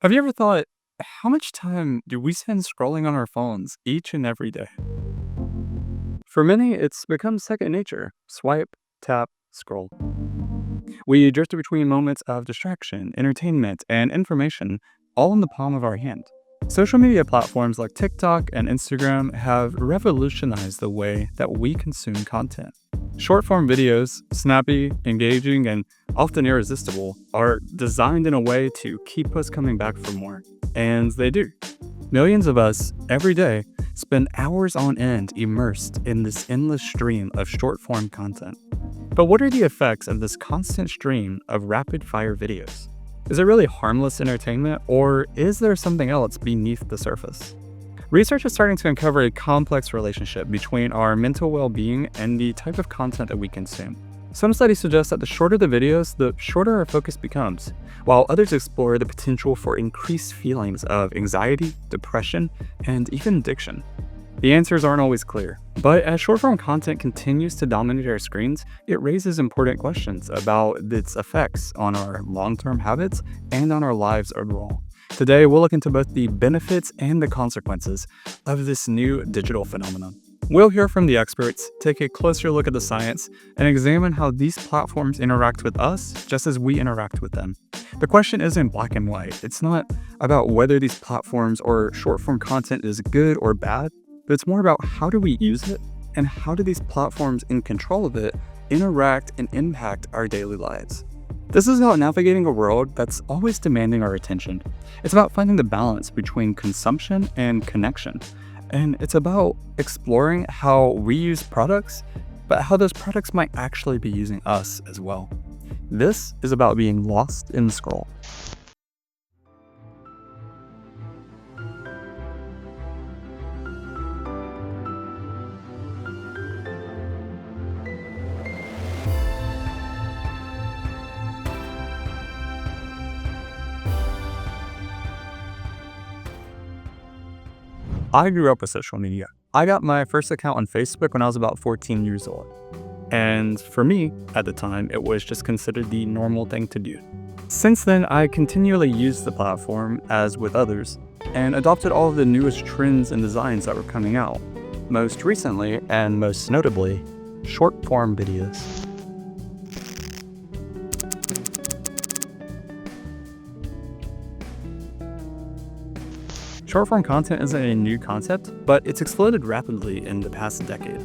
Have you ever thought, how much time do we spend scrolling on our phones each and every day? For many, it's become second nature. Swipe, tap, scroll. We drift between moments of distraction, entertainment, and information, all in the palm of our hand. Social media platforms like TikTok and Instagram have revolutionized the way that we consume content. Short form videos, snappy, engaging, and often irresistible, are designed in a way to keep us coming back for more. And they do. Millions of us, every day, spend hours on end immersed in this endless stream of short form content. But what are the effects of this constant stream of rapid fire videos? Is it really harmless entertainment, or is there something else beneath the surface? Research is starting to uncover a complex relationship between our mental well-being and the type of content that we consume. Some studies suggest that the shorter the videos, the shorter our focus becomes, while others explore the potential for increased feelings of anxiety, depression, and even addiction. The answers aren't always clear, but as short-form content continues to dominate our screens, it raises important questions about its effects on our long-term habits and on our lives overall. Today, we'll look into both the benefits and the consequences of this new digital phenomenon. We'll hear from the experts, take a closer look at the science, and examine how these platforms interact with us just as we interact with them. The question isn't black and white. It's not about whether these platforms or short-form content is good or bad, but it's more about how do we use it and how do these platforms in control of it interact and impact our daily lives. This is about navigating a world that's always demanding our attention. It's about finding the balance between consumption and connection. And it's about exploring how we use products, but how those products might actually be using us as well. This is about being lost in the scroll. I grew up with social media. I got my first account on Facebook when I was about 14 years old. And for me, at the time, it was just considered the normal thing to do. Since then, I continually used the platform, as with others, and adopted all of the newest trends and designs that were coming out. Most recently, and most notably, short-form videos. Short-form content isn't a new concept, but it's exploded rapidly in the past decade.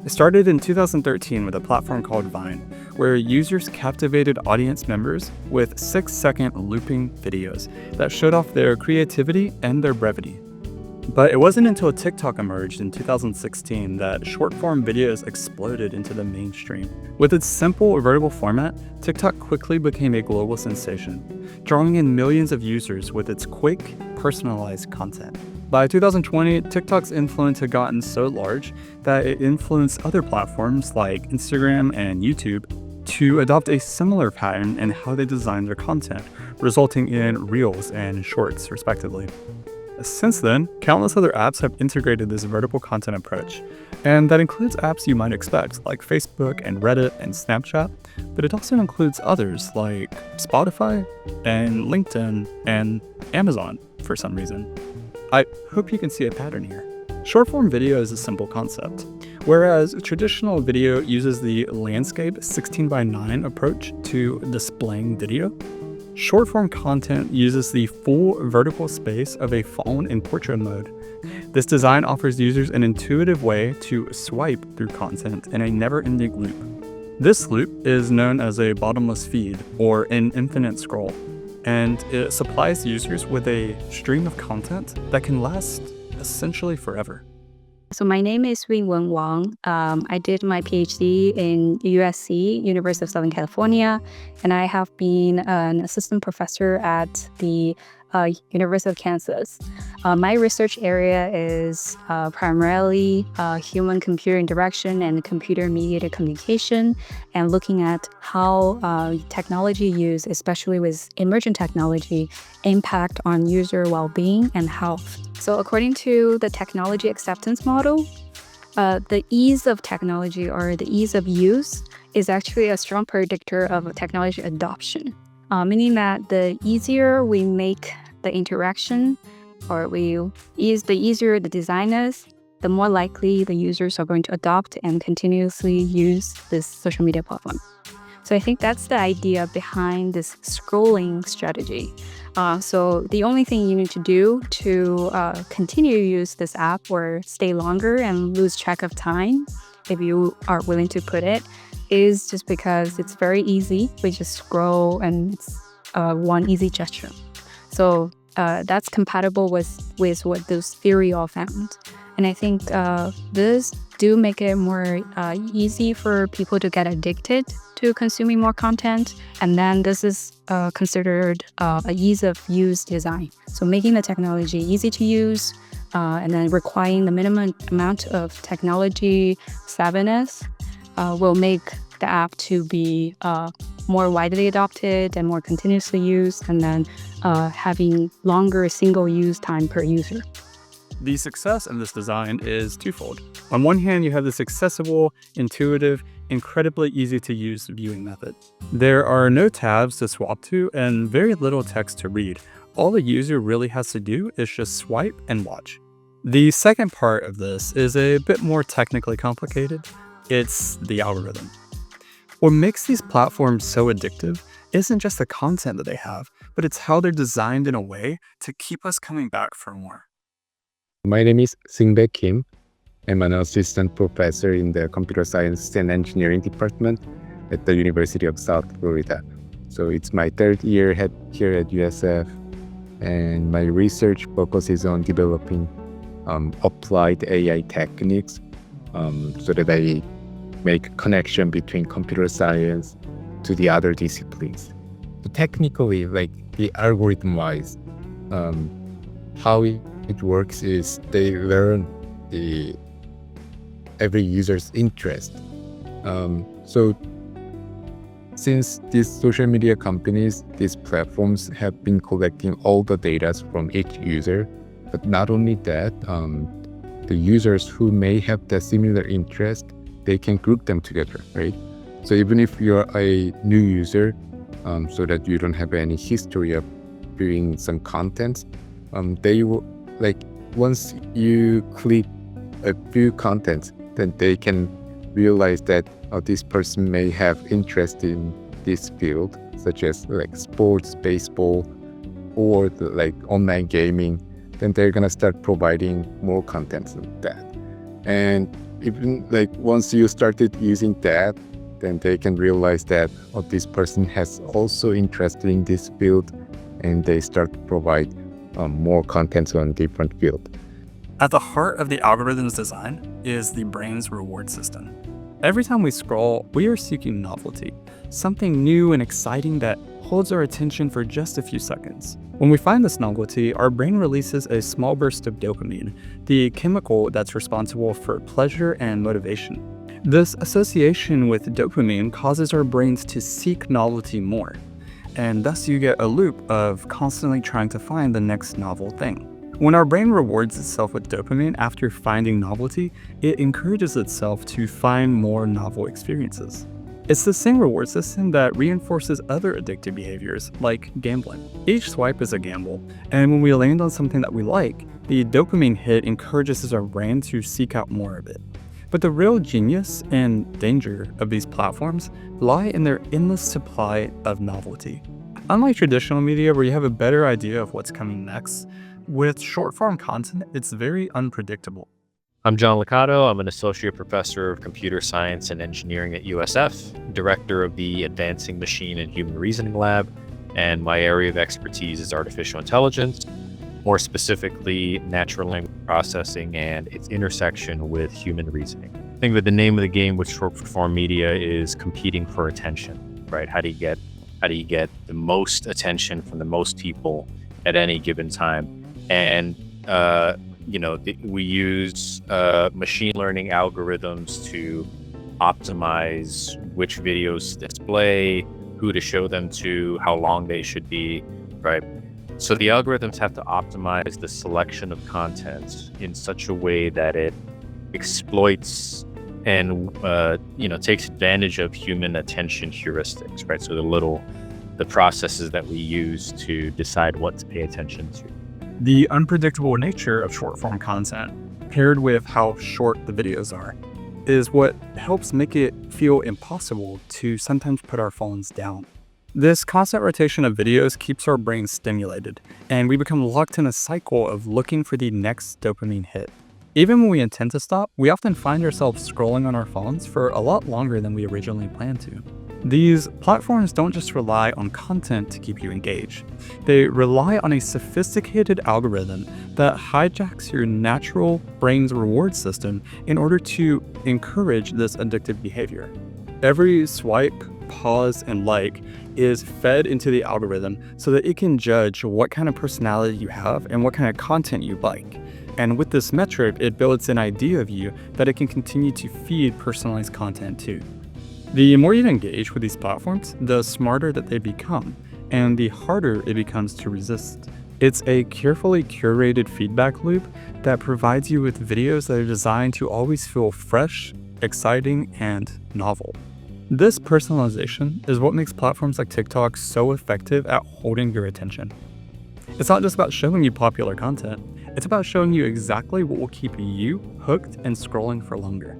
It started in 2013 with a platform called Vine, where users captivated audience members with 6-second looping videos that showed off their creativity and their brevity. But it wasn't until TikTok emerged in 2016 that short-form videos exploded into the mainstream. With its simple, vertical format, TikTok quickly became a global sensation, drawing in millions of users with its quick, personalized content. By 2020, TikTok's influence had gotten so large that it influenced other platforms like Instagram and YouTube to adopt a similar pattern in how they design their content, resulting in Reels and Shorts, respectively. Since then, countless other apps have integrated this vertical content approach, and that includes apps you might expect like Facebook and Reddit and Snapchat, but it also includes others like Spotify and LinkedIn and Amazon for some reason. I hope you can see a pattern here. Short-form video is a simple concept, whereas traditional video uses the landscape 16:9 approach to displaying video. Short-form content uses the full vertical space of a phone in portrait mode. This design offers users an intuitive way to swipe through content in a never-ending loop. This loop is known as a bottomless feed or an infinite scroll, and it supplies users with a stream of content that can last essentially forever. So my name is Yunwen Wang. I did my PhD in USC, University of Southern California, and I have been an assistant professor at the University of Kansas. My research area is primarily human-computer interaction and computer-mediated communication, and looking at how technology use, especially with emergent technology, impact on user well-being and health. So according to the technology acceptance model, the ease of technology or the ease of use is actually a strong predictor of technology adoption, meaning that the easier we make the interaction, or the easier the design is, the more likely the users are going to adopt and continuously use this social media platform. So I think that's the idea behind this scrolling strategy. So the only thing you need to do to continue to use this app or stay longer and lose track of time, if you are willing to put it, is just because it's very easy. We just scroll and it's one easy gesture. So that's compatible with what those theory all found. And I think this do make it more easy for people to get addicted to consuming more content. And then this is considered a ease of use design. So making the technology easy to use and then requiring the minimum amount of technology savviness will make the app to be more widely adopted and more continuously used, and then having longer single-use time per user. The success in this design is twofold. On one hand, you have this accessible, intuitive, incredibly easy to use viewing method. There are no tabs to swap to and very little text to read. All the user really has to do is just swipe and watch. The second part of this is a bit more technically complicated. It's the algorithm. What makes these platforms so addictive isn't just the content that they have, but it's how they're designed in a way to keep us coming back for more. My name is Seungbae Kim. I'm an assistant professor in the computer science and engineering department at the University of South Florida. So it's my third year here at USF, and my research focuses on developing applied AI techniques so that I make a connection between computer science to the other disciplines. So technically, like the algorithm-wise, how it works is they learn every user's interest. So since these social media companies, these platforms have been collecting all the data from each user, but not only that, the users who may have the similar interest, they can group them together, right? So even if you're a new user, so that you don't have any history of viewing some content, they will, like, once you click a few contents, then they can realize that this person may have interest in this field, such as like sports, baseball, or like online gaming. Then they're gonna start providing more content like that. And even like once you started using that, then they can realize that this person has also interest in this field, and they start to provide more content on different field. At the heart of the algorithm's design is the brain's reward system. Every time we scroll, we are seeking novelty, something new and exciting that holds our attention for just a few seconds. When we find this novelty, our brain releases a small burst of dopamine, the chemical that's responsible for pleasure and motivation. This association with dopamine causes our brains to seek novelty more, and thus you get a loop of constantly trying to find the next novel thing. When our brain rewards itself with dopamine after finding novelty, it encourages itself to find more novel experiences. It's the same reward system that reinforces other addictive behaviors, like gambling. Each swipe is a gamble, and when we land on something that we like, the dopamine hit encourages our brain to seek out more of it. But the real genius and danger of these platforms lie in their endless supply of novelty. Unlike traditional media where you have a better idea of what's coming next, with short-form content, it's very unpredictable. I'm John Licato. I'm an associate professor of computer science and engineering at USF, director of the Advancing Machine and Human Reasoning Lab, and my area of expertise is artificial intelligence, more specifically natural language processing and its intersection with human reasoning. I think that the name of the game with short-form media is competing for attention, right? How do you get the most attention from the most people at any given time? And we use machine learning algorithms to optimize which videos to display, who to show them to, how long they should be, right? So the algorithms have to optimize the selection of content in such a way that it exploits and takes advantage of human attention heuristics, right? So the little the processes that we use to decide what to pay attention to. The unpredictable nature of short-form content, paired with how short the videos are, is what helps make it feel impossible to sometimes put our phones down. This constant rotation of videos keeps our brains stimulated, and we become locked in a cycle of looking for the next dopamine hit. Even when we intend to stop, we often find ourselves scrolling on our phones for a lot longer than we originally planned to. These platforms don't just rely on content to keep you engaged. They rely on a sophisticated algorithm that hijacks your natural brain's reward system in order to encourage this addictive behavior. Every swipe, pause, and like is fed into the algorithm so that it can judge what kind of personality you have and what kind of content you like. And with this metric, it builds an idea of you that it can continue to feed personalized content to. The more you engage with these platforms, the smarter that they become, and the harder it becomes to resist. It's a carefully curated feedback loop that provides you with videos that are designed to always feel fresh, exciting, and novel. This personalization is what makes platforms like TikTok so effective at holding your attention. It's not just about showing you popular content, it's about showing you exactly what will keep you hooked and scrolling for longer.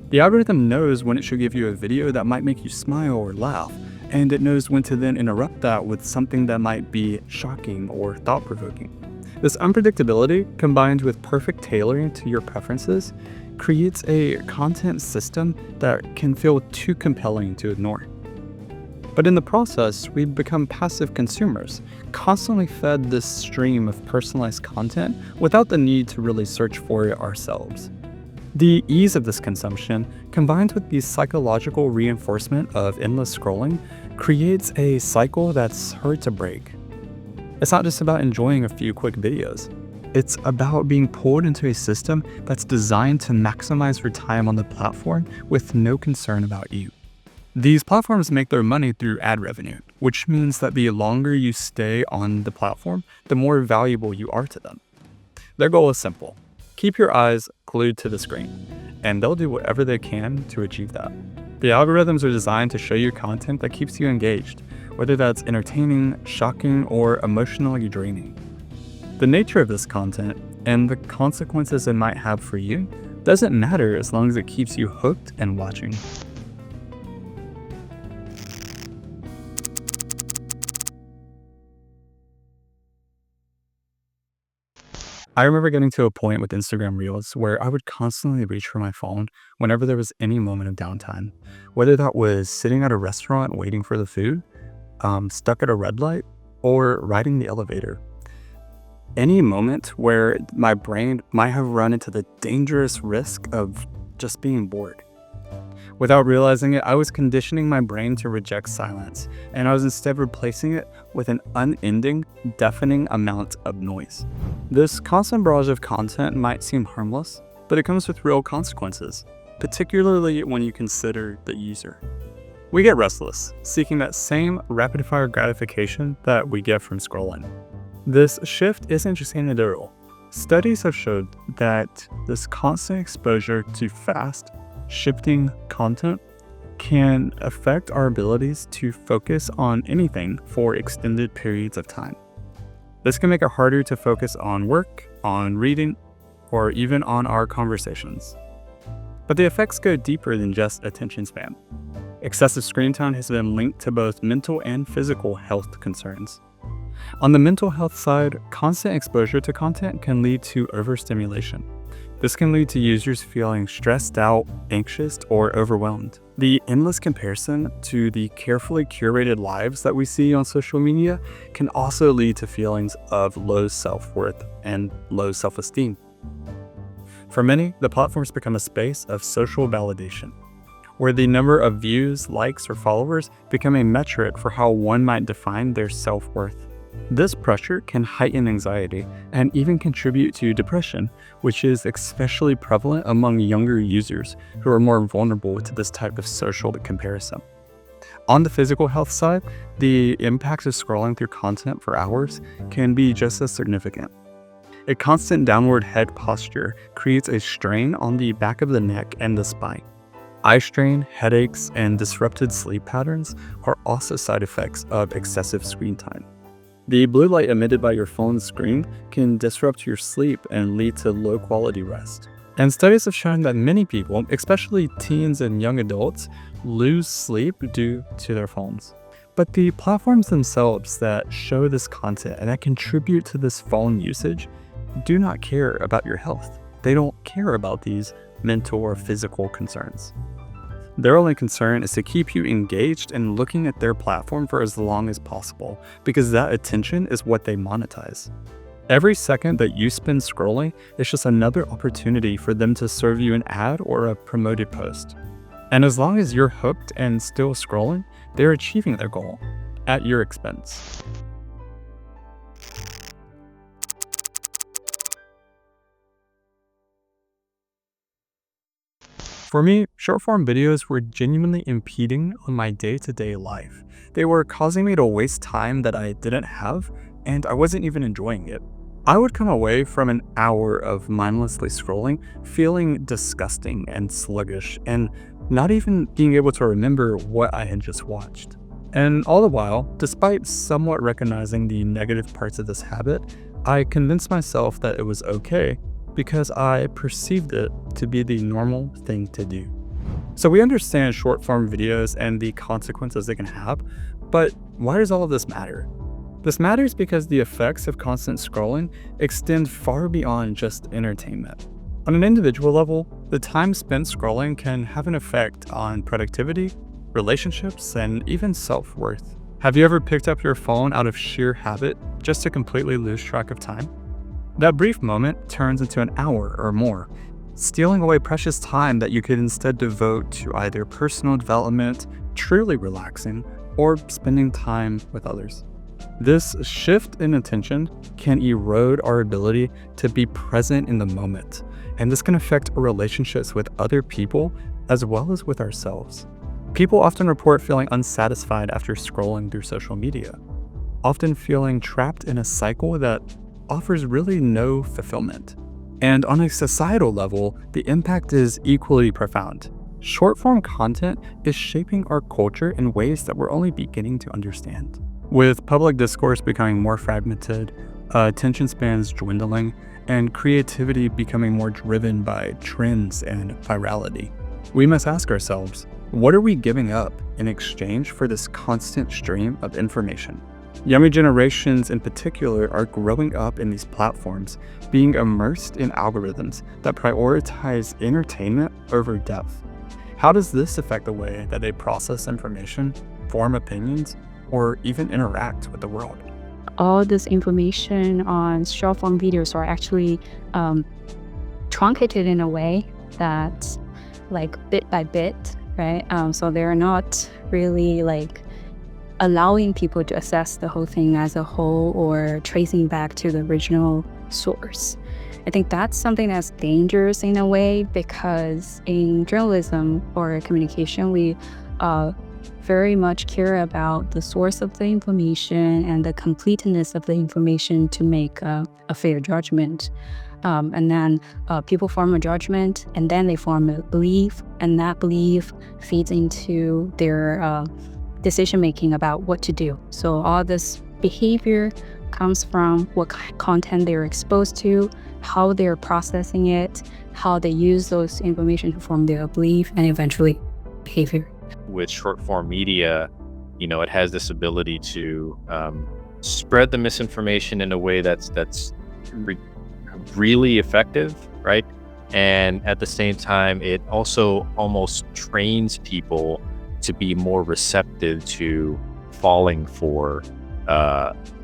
The algorithm knows when it should give you a video that might make you smile or laugh, and it knows when to then interrupt that with something that might be shocking or thought-provoking. This unpredictability, combined with perfect tailoring to your preferences, creates a content system that can feel too compelling to ignore. But in the process, we become passive consumers, constantly fed this stream of personalized content without the need to really search for it ourselves. The ease of this consumption, combined with the psychological reinforcement of endless scrolling, creates a cycle that's hard to break. It's not just about enjoying a few quick videos. It's about being pulled into a system that's designed to maximize your time on the platform with no concern about you. These platforms make their money through ad revenue, which means that the longer you stay on the platform, the more valuable you are to them. Their goal is simple: keep your eyes glued to the screen, and they'll do whatever they can to achieve that. The algorithms are designed to show you content that keeps you engaged, whether that's entertaining, shocking, or emotionally draining. The nature of this content and the consequences it might have for you doesn't matter as long as it keeps you hooked and watching. I remember getting to a point with Instagram Reels where I would constantly reach for my phone whenever there was any moment of downtime, whether that was sitting at a restaurant waiting for the food, stuck at a red light, or riding the elevator. Any moment where my brain might have run into the dangerous risk of just being bored. Without realizing it, I was conditioning my brain to reject silence, and I was instead replacing it with an unending, deafening amount of noise. This constant barrage of content might seem harmless, but it comes with real consequences, particularly when you consider the user. We get restless, seeking that same rapid-fire gratification that we get from scrolling. This shift isn't just anecdotal. Studies have showed that this constant exposure to fast, shifting content can affect our abilities to focus on anything for extended periods of time. This can make it harder to focus on work, on reading, or even on our conversations. But the effects go deeper than just attention span. Excessive screen time has been linked to both mental and physical health concerns. On the mental health side, constant exposure to content can lead to overstimulation. This can lead to users feeling stressed out, anxious, or overwhelmed. The endless comparison to the carefully curated lives that we see on social media can also lead to feelings of low self-worth and low self-esteem. For many, the platforms become a space of social validation, where the number of views, likes, or followers become a metric for how one might define their self-worth. This pressure can heighten anxiety and even contribute to depression, which is especially prevalent among younger users who are more vulnerable to this type of social comparison. On the physical health side, the impacts of scrolling through content for hours can be just as significant. A constant downward head posture creates a strain on the back of the neck and the spine. Eye strain, headaches, and disrupted sleep patterns are also side effects of excessive screen time. The blue light emitted by your phone's screen can disrupt your sleep and lead to low-quality rest. And studies have shown that many people, especially teens and young adults, lose sleep due to their phones. But the platforms themselves that show this content and that contribute to this phone usage do not care about your health. They don't care about these mental or physical concerns. Their only concern is to keep you engaged and looking at their platform for as long as possible, because that attention is what they monetize. Every second that you spend scrolling is just another opportunity for them to serve you an ad or a promoted post. And as long as you're hooked and still scrolling, they're achieving their goal at your expense. For me, short-form videos were genuinely impeding on my day-to-day life. They were causing me to waste time that I didn't have, and I wasn't even enjoying it. I would come away from an hour of mindlessly scrolling feeling disgusting and sluggish, and not even being able to remember what I had just watched. And all the while, despite somewhat recognizing the negative parts of this habit, I convinced myself that it was okay because I perceived it to be the normal thing to do. So we understand short-form videos and the consequences they can have, but why does all of this matter? This matters because the effects of constant scrolling extend far beyond just entertainment. On an individual level, the time spent scrolling can have an effect on productivity, relationships, and even self-worth. Have you ever picked up your phone out of sheer habit just to completely lose track of time? That brief moment turns into an hour or more, stealing away precious time that you could instead devote to either personal development, truly relaxing, or spending time with others. This shift in attention can erode our ability to be present in the moment, and this can affect our relationships with other people as well as with ourselves. People often report feeling unsatisfied after scrolling through social media, often feeling trapped in a cycle that offers really no fulfillment. And on a societal level, the impact is equally profound. Short-form content is shaping our culture in ways that we're only beginning to understand. With public discourse becoming more fragmented, attention spans dwindling, and creativity becoming more driven by trends and virality, we must ask ourselves, what are we giving up in exchange for this constant stream of information? Younger generations in particular are growing up in these platforms, being immersed in algorithms that prioritize entertainment over depth. How does this affect the way that they process information, form opinions, or even interact with the world? All this information on short form videos are actually truncated in a way that, like, bit by bit, right? So they're not really like allowing people to assess the whole thing as a whole or tracing back to the original source. I think that's something that's dangerous in a way, because in journalism or communication, we very much care about the source of the information and the completeness of the information to make a fair judgment. And then people form a judgment, and then they form a belief, and that belief feeds into their decision-making about what to do. So all this behavior comes from what content they're exposed to, how they're processing it, how they use those information to form their belief, and eventually behavior. With short form media, it has this ability to spread the misinformation in a way that's really effective, right? And at the same time, it also almost trains people to be more receptive to falling for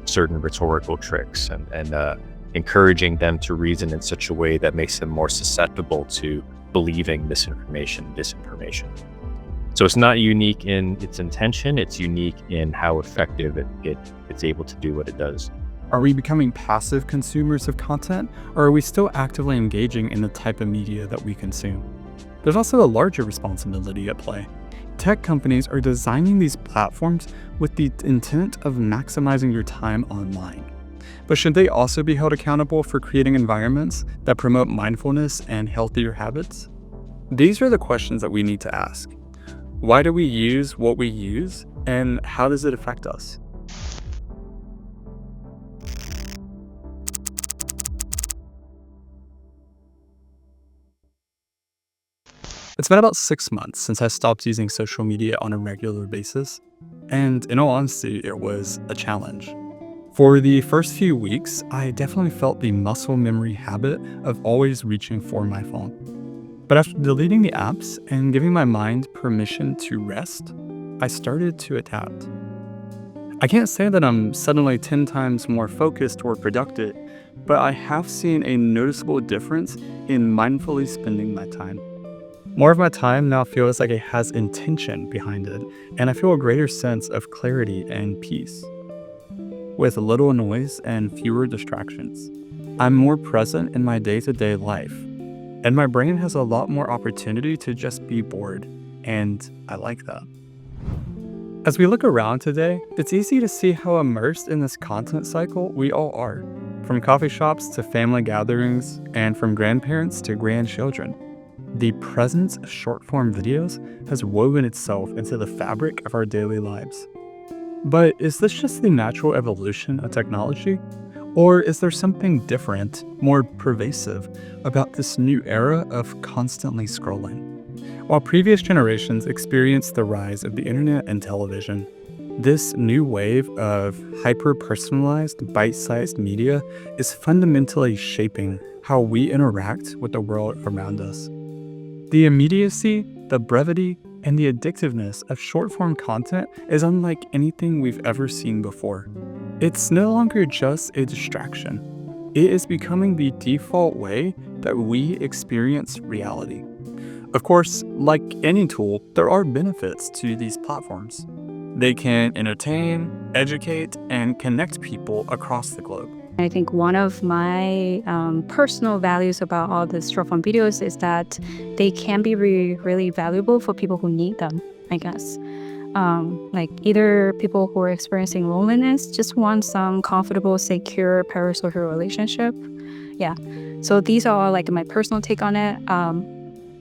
certain rhetorical tricks and encouraging them to reason in such a way that makes them more susceptible to believing disinformation. So it's not unique in its intention, it's unique in how effective it's able to do what it does. Are we becoming passive consumers of content, or are we still actively engaging in the type of media that we consume? There's also a larger responsibility at play. Tech companies are designing these platforms with the intent of maximizing your time online. But should they also be held accountable for creating environments that promote mindfulness and healthier habits? These are the questions that we need to ask. Why do we use what we use, and how does it affect us? It's been about 6 months since I stopped using social media on a regular basis, and in all honesty, it was a challenge. For the first few weeks, I definitely felt the muscle memory habit of always reaching for my phone. But after deleting the apps and giving my mind permission to rest, I started to adapt. I can't say that I'm suddenly 10 times more focused or productive, but I have seen a noticeable difference in mindfully spending my time. More of my time now feels like it has intention behind it, and I feel a greater sense of clarity and peace. With little noise and fewer distractions, I'm more present in my day-to-day life, and my brain has a lot more opportunity to just be bored, and I like that. As we look around today, it's easy to see how immersed in this content cycle we all are, from coffee shops to family gatherings, and from grandparents to grandchildren. The presence of short-form videos has woven itself into the fabric of our daily lives. But is this just the natural evolution of technology? Or is there something different, more pervasive, about this new era of constantly scrolling? While previous generations experienced the rise of the internet and television, this new wave of hyper-personalized, bite-sized media is fundamentally shaping how we interact with the world around us. The immediacy, the brevity, and the addictiveness of short-form content is unlike anything we've ever seen before. It's no longer just a distraction. It is becoming the default way that we experience reality. Of course, like any tool, there are benefits to these platforms. They can entertain, educate, and connect people across the globe. I think one of my personal values about all the short form videos is that they can be really valuable for people who need them, I guess. Like either people who are experiencing loneliness just want some comfortable, secure parasocial relationship. Yeah. So these are like my personal take on it.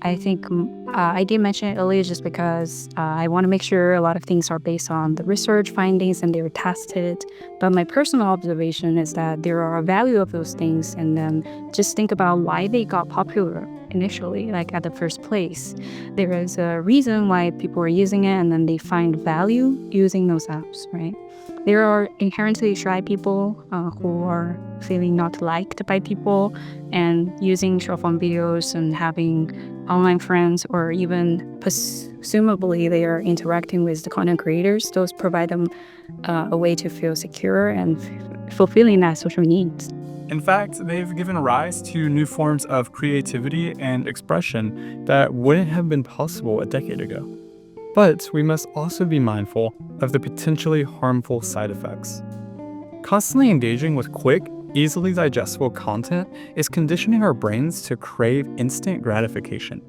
I think I did mention it earlier just because I want to make sure a lot of things are based on the research findings and they're tested. But my personal observation is that there are a value of those things, and then just think about why they got popular initially, like at the first place. There is a reason why people are using it, and then they find value using those apps, right? There are inherently shy people who are feeling not liked by people and using short form videos and having online friends, or even presumably they are interacting with the content creators. Those provide them a way to feel secure and fulfilling that social needs. In fact, they've given rise to new forms of creativity and expression that wouldn't have been possible a decade ago. But we must also be mindful of the potentially harmful side effects. Constantly engaging with quick, easily digestible content is conditioning our brains to crave instant gratification.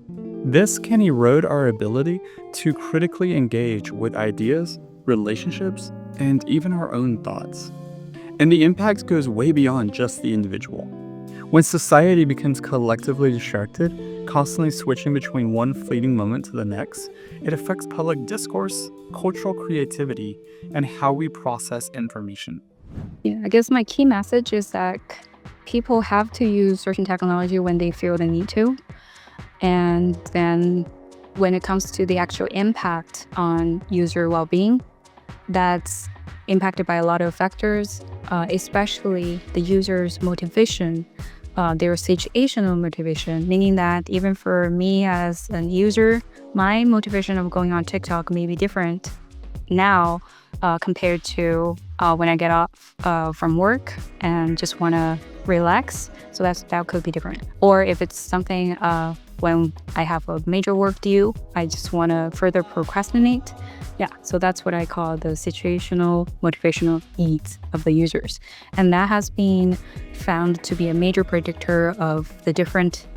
This can erode our ability to critically engage with ideas, relationships, and even our own thoughts. And the impact goes way beyond just the individual. When society becomes collectively distracted, constantly switching between one fleeting moment to the next, it affects public discourse, cultural creativity, and how we process information. Yeah, I guess my key message is that people have to use certain technology when they feel the need to. And then when it comes to the actual impact on user well-being, that's impacted by a lot of factors, especially the user's motivation, their situational motivation, meaning that even for me as a user, my motivation of going on TikTok may be different now compared to when I get off from work and just want to relax. So that could be different. Or if it's something when I have a major work due, I just want to further procrastinate. Yeah, so that's what I call the situational motivational needs of the users. And that has been found to be a major predictor of the different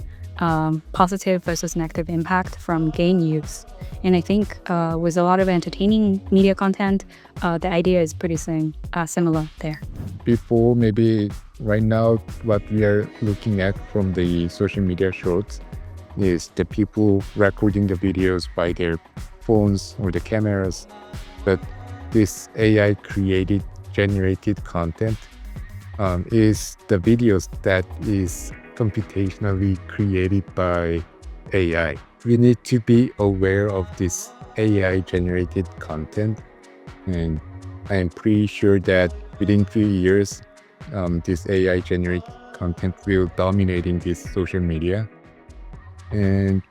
positive versus negative impact from game use. And I think with a lot of entertaining media content, the idea is pretty similar there. Before, maybe right now, what we are looking at from the social media shorts, is the people recording the videos by their phones or the cameras, but this AI generated content is the videos that is computationally created by AI. We need to be aware of this AI generated content, and I am pretty sure that within few years, this AI generated content will dominating this social media. And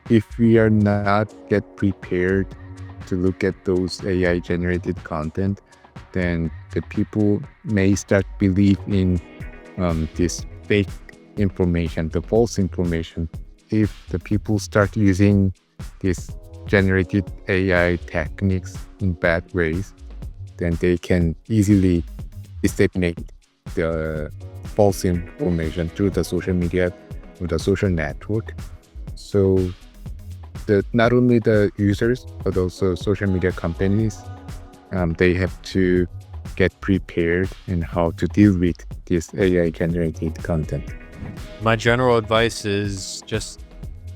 if we are not get prepared to look at those AI generated content, then the people may start believe in this fake information, the false information. If the people start using this generated AI techniques in bad ways, then they can easily disseminate the false information through the social media or the social network. So not only the users, but also social media companies, they have to get prepared in how to deal with this AI generated content. My general advice is just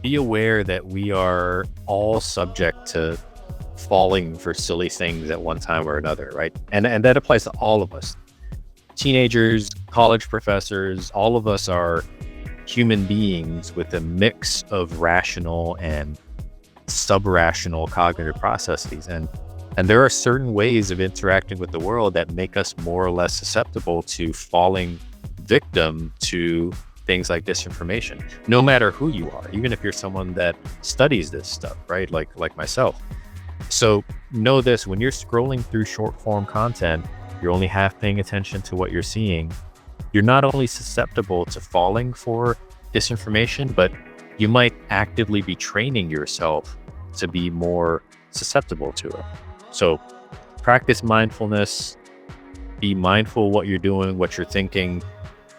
be aware that we are all subject to falling for silly things at one time or another, right? And that applies to all of us. Teenagers, college professors, all of us are human beings with a mix of rational and sub-rational cognitive processes. And there are certain ways of interacting with the world that make us more or less susceptible to falling victim to things like disinformation, no matter who you are, even if you're someone that studies this stuff, right? Like myself. So know this, when you're scrolling through short form content, you're only half paying attention to what you're seeing. You're not only susceptible to falling for disinformation, but you might actively be training yourself to be more susceptible to it. So practice mindfulness, be mindful what you're doing, what you're thinking,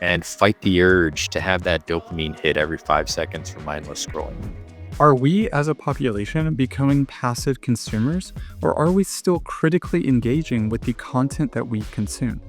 and fight the urge to have that dopamine hit every 5 seconds for mindless scrolling. Are we as a population becoming passive consumers, or are we still critically engaging with the content that we consume?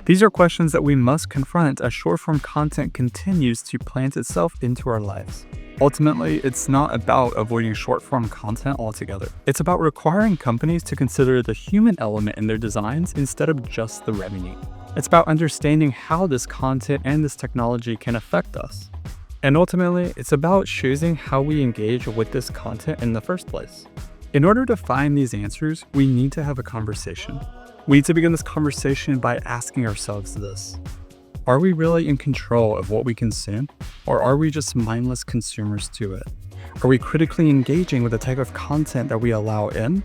These are questions that we must confront as short-form content continues to plant itself into our lives. Ultimately, it's not about avoiding short-form content altogether. It's about requiring companies to consider the human element in their designs instead of just the revenue. It's about understanding how this content and this technology can affect us. And ultimately, it's about choosing how we engage with this content in the first place. In order to find these answers, we need to have a conversation. We need to begin this conversation by asking ourselves this: are we really in control of what we consume, or are we just mindless consumers to it? Are we critically engaging with the type of content that we allow in,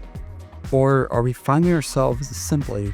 or are we finding ourselves simply